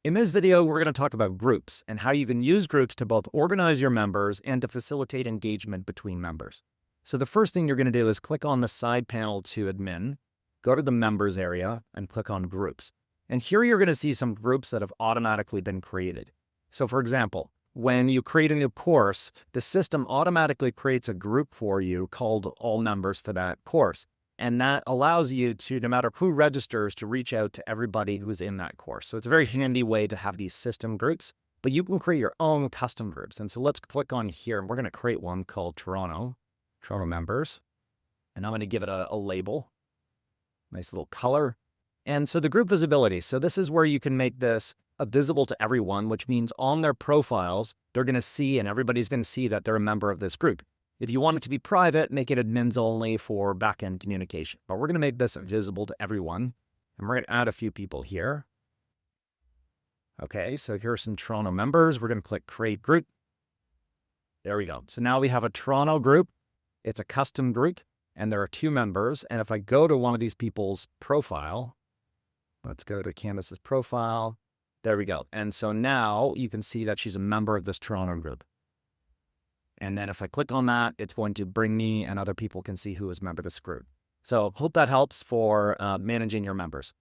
In this video, we're going to talk about groups and how you can use groups to both organize your members and to facilitate engagement between members. So the first thing you're going to do is click on the side panel to admin, go to the members area and click on groups. And here you're going to see some groups that have automatically been created. So for example, when you create a new course, the system automatically creates a group for you called all members for that course. And that allows you to, no matter who registers, to reach out to everybody who's in that course. So it's a very handy way to have these system groups, but you can create your own custom groups. And so let's click on here and we're going to create one called Toronto members. And I'm going to give it a label, nice little color. And so the group visibility. So this is where you can make this visible to everyone, which means on their profiles, they're going to see and everybody's going to see that they're a member of this group. If you want it to be private, make it admins only for backend communication. But we're going to make this visible to everyone. And we're going to add a few people here. Okay, so here are some Toronto members. We're going to click Create Group. There we go. So now we have a Toronto group. It's a custom group, and there are 2 members. And if I go to one of these people's profile, let's go to Candace's profile. There we go. And so now you can see that she's a member of this Toronto group. And then if I click on that, it's going to bring me and other people can see who is a member of this group. So hope that helps for managing your members.